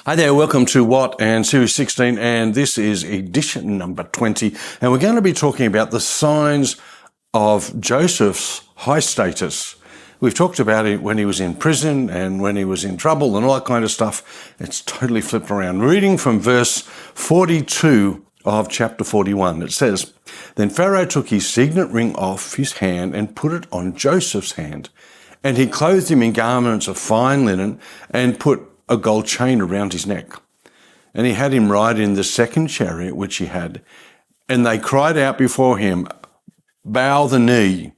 Hi there, welcome to What and Series 16, and this is edition number 20, and we're going to be talking about the signs of Joseph's high status. We've talked about it when he was in prison and when he was in trouble and all that kind of stuff. It's totally flipped around. Reading from verse 42 of chapter 41, it says, "Then Pharaoh took his signet ring off his hand and put it on Joseph's hand, and he clothed him in garments of fine linen and put a gold chain around his neck. And he had him ride in the second chariot which he had. And they cried out before him, 'Bow the knee.'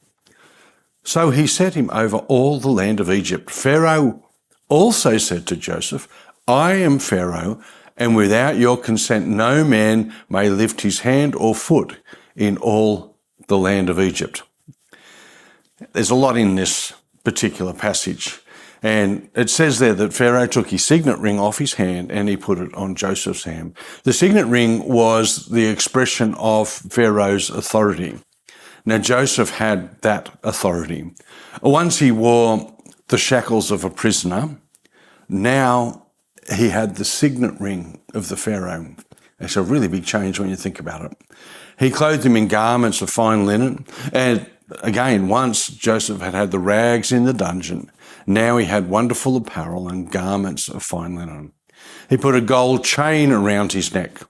So he set him over all the land of Egypt. Pharaoh also said to Joseph, 'I am Pharaoh, and without your consent no man may lift his hand or foot in all the land of Egypt.'" There's a lot in this particular passage. And it says there that Pharaoh took his signet ring off his hand and he put it on Joseph's hand. The signet ring was the expression of Pharaoh's authority. Now, Joseph had that authority. Once he wore the shackles of a prisoner, now he had the signet ring of the Pharaoh. It's a really big change when you think about it. He clothed him in garments of fine linen. And again, once Joseph had had the rags in the dungeon, now he had wonderful apparel and garments of fine linen. He put a gold chain around his neck.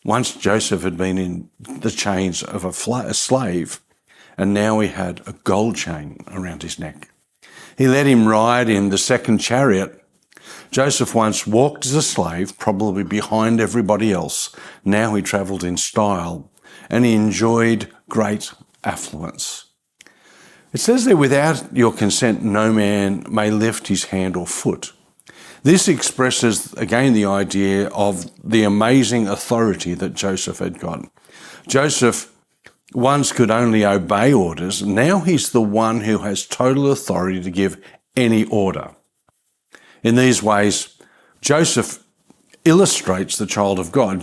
Once Joseph had been in the chains of a slave, and now he had a gold chain around his neck. He let him ride in the second chariot. Joseph once walked as a slave, probably behind everybody else. Now he travelled in style, and he enjoyed great affluence. It says there, "Without your consent, no man may lift his hand or foot." This expresses, again, the idea of the amazing authority that Joseph had got. Joseph once could only obey orders. Now he's the one who has total authority to give any order. In these ways, Joseph illustrates the child of God.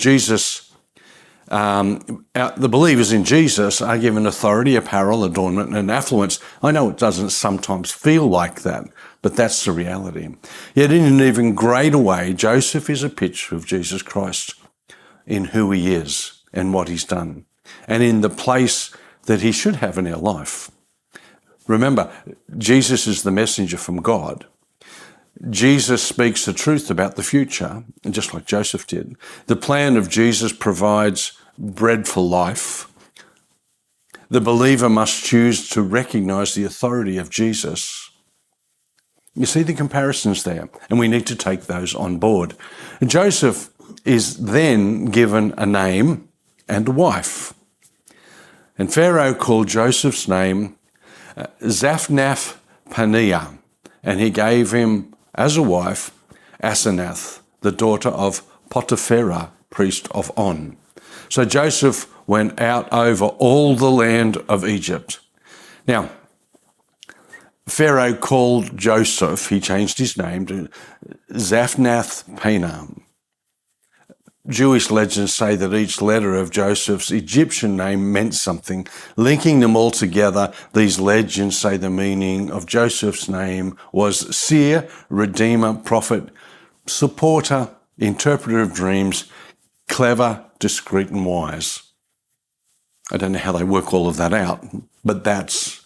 The believers in Jesus are given authority, apparel, adornment, and affluence. I know it doesn't sometimes feel like that, but that's the reality. Yet in an even greater way, Joseph is a picture of Jesus Christ in who he is and what he's done, and in the place that he should have in our life. Remember, Jesus is the messenger from God. Jesus speaks the truth about the future, and just like Joseph did. The plan of Jesus provides bread for life. The believer must choose to recognize the authority of Jesus. You see the comparisons there, and we need to take those on board. Joseph is then given a name and a wife. And Pharaoh called Joseph's name Zaphnath-Paneah, and he gave him as a wife Asenath, the daughter of Potipharah, priest of On. So Joseph went out over all the land of Egypt. Now, Pharaoh called Joseph, he changed his name to Zaphnath-Paneah. Jewish legends say that each letter of Joseph's Egyptian name meant something. Linking them all together, these legends say the meaning of Joseph's name was seer, redeemer, prophet, supporter, interpreter of dreams, clever, discreet, and wise. I don't know how they work all of that out, but that's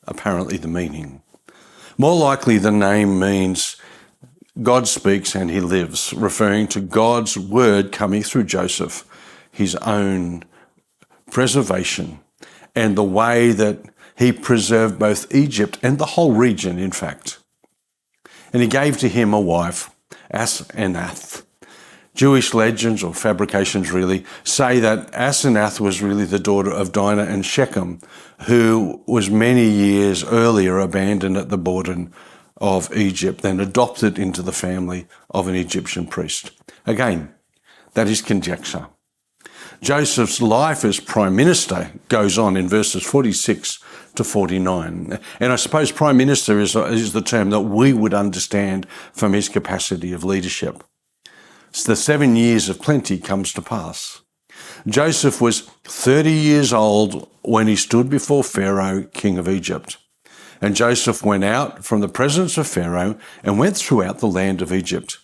apparently the meaning. More likely, the name means God speaks and he lives, referring to God's word coming through Joseph, his own preservation, and the way that he preserved both Egypt and the whole region, in fact. And he gave to him a wife, Asenath. Jewish legends, or fabrications really, say that Asenath was really the daughter of Dinah and Shechem, who was many years earlier abandoned at the border of Egypt, then adopted into the family of an Egyptian priest. Again, that is conjecture. Joseph's life as prime minister goes on in verses 46 to 49. And I suppose prime minister is the term that we would understand from his capacity of leadership. So the 7 years of plenty comes to pass. Joseph was 30 years old when he stood before Pharaoh, king of Egypt. And Joseph went out from the presence of Pharaoh and went throughout the land of Egypt.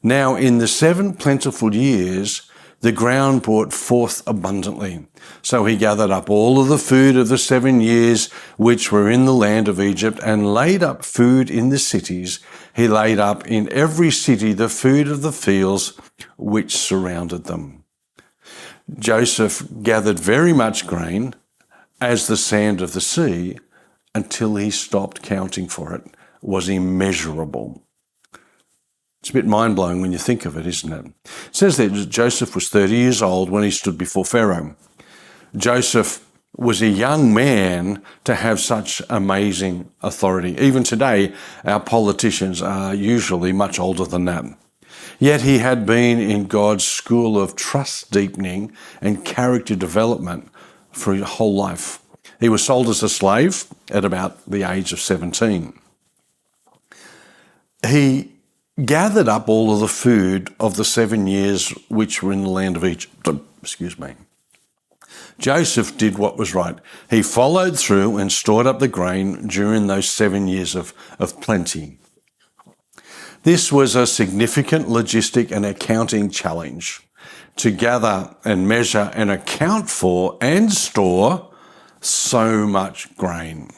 Now in the 7 plentiful years, the ground brought forth abundantly. So he gathered up all of the food of the 7 years which were in the land of Egypt and laid up food in the cities. He laid up in every city the food of the fields which surrounded them. Joseph gathered very much grain, as the sand of the sea, until he stopped counting for it. It was immeasurable. It's a bit mind-blowing when you think of it, isn't it? It says that Joseph was 30 years old when he stood before Pharaoh. Joseph was a young man to have such amazing authority. Even today, our politicians are usually much older than that. Yet he had been in God's school of trust deepening and character development for his whole life. He was sold as a slave at about the age of 17. He gathered up all of the food of the 7 years which were in the land of Egypt. Joseph did what was right. He followed through and stored up the grain during those 7 years of plenty. This was a significant logistic and accounting challenge to gather and measure and account for and store so much grain.